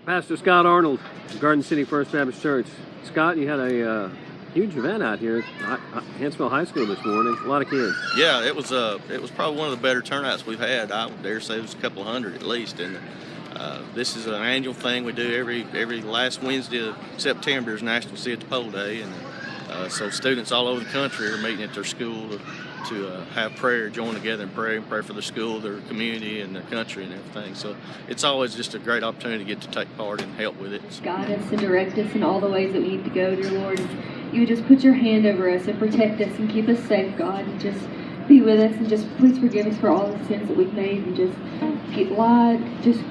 Pastor Scott Arnold, Garden City First Baptist Church. Scott, you had a huge event out here at Hanceville High School this morning. A lot of kids. Yeah, it was probably one of the better turnouts we've had. I would dare say it was a couple of hundred at least. And this is an annual thing we do every last Wednesday of September is National See at the Pole Day, and so students all over the country are meeting at their school to have prayer, join together and pray for their school, their community, and their country and everything. So it's always just a great opportunity to get to take part and help with it. Guide us and direct us in all the ways that we need to go, dear Lord. You would just put your hand over us and protect us and keep us safe, God, and just be with us and just please forgive us for all the sins that we've made and just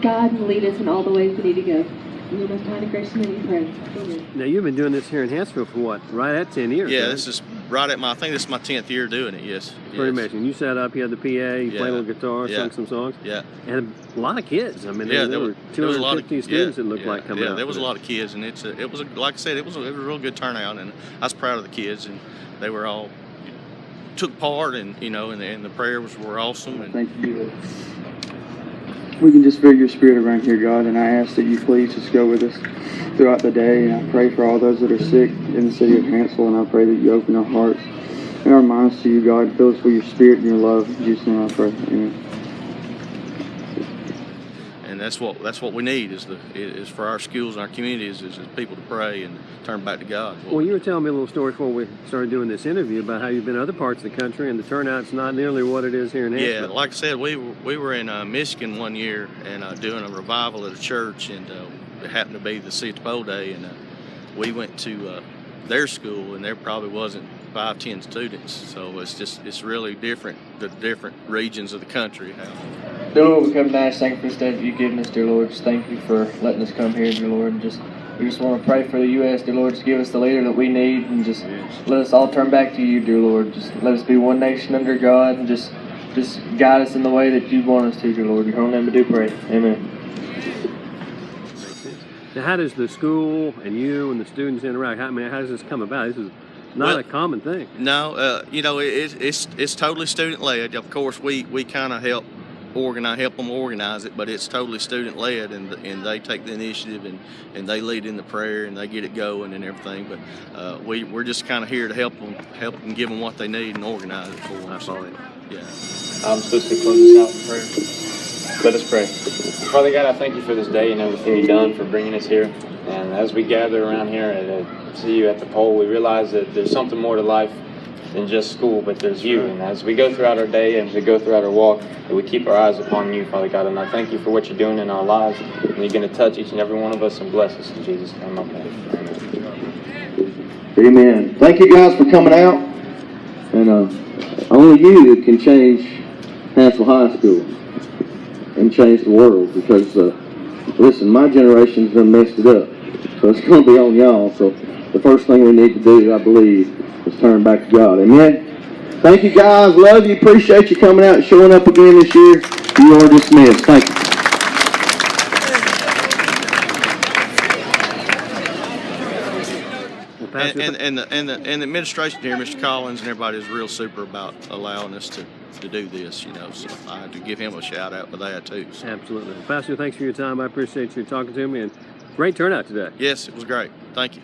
guide and lead us in all the ways we need to go. In your most kind and gracious name we pray. Amen. Now, you've been doing this here in Hanceville for what? Right at 10 years. Yeah, right? this is right at I think this is my 10th year doing it, yes. Pretty amazing. You sat up, you had the PA, you played a little guitar, sung some songs. Yeah. And a lot of kids. I mean, there were 250 students it looked like coming out. Yeah, there was a lot of kids, and it was like I said, it was a real good turnout, and I was proud of the kids, and they were all took part, and and the prayers were awesome. And thank you. We can just feel your spirit around here, God, and I ask that you please just go with us throughout the day. And I pray for all those that are sick in the city of Hanceville, and I pray that you open our hearts and our minds to you, God. Fill us with your spirit and your love. In Jesus' name I pray. Amen. And that's what we need is for our schools and our communities is people to pray and turn back to God. Well, you were telling me a little story before we started doing this interview about how you've been in other parts of the country and the turnout's not nearly what it is here in Hanceville. Yeah, like I said, we were in Michigan one year and doing a revival at a church, and it happened to be the See at the Pole Day, and we went to their school, and there probably wasn't 5-10 students, so it's really different, the different regions of the country. Dear Lord, we come tonight, thank you for this day that you've given us, dear Lord. Just thank you for letting us come here, dear Lord, and we just want to pray for the U.S., dear Lord. Just give us the leader that we need, and just let us all turn back to you, dear Lord. Just let us be one nation under God, and just guide us in the way that you want us to, dear Lord. In your own name we do pray. Amen. Now, how does the school and you and the students interact? How does this come about? This is not a common thing. No, it's totally student-led. Of course, we kind of help them organize it, but it's totally student-led, and they take the initiative and they lead in the prayer and they get it going and everything. But we're just kind of here to help them, give them what they need and organize it for them. Absolutely. Yeah. I'm supposed to close this out in prayer. Let us pray. Father God, I thank you for this day and everything you've done for bringing us here. And as we gather around here and see you at the pole, we realize that there's something more to life than just school, but there's you. And as we go throughout our day and we go throughout our walk, that we keep our eyes upon you, Father God. And I thank you for what you're doing in our lives. And you're going to touch each and every one of us and bless us in Jesus' name. Amen. Thank you guys for coming out. And only you can change Hanceville High School and change the world, because listen, my generation's done messed it up, so it's going to be on y'all. So the first thing we need to do, I believe, is turn back to God. Amen. Thank you guys. Love you. Appreciate you coming out and showing up again this year. You are dismissed. Thank you. And the administration here, Mr. Collins and everybody, is real super about allowing us to do this, so I have to give him a shout out for that too. So. Absolutely. Pastor, thanks for your time. I appreciate you talking to me, and great turnout today. Yes, it was great. Thank you.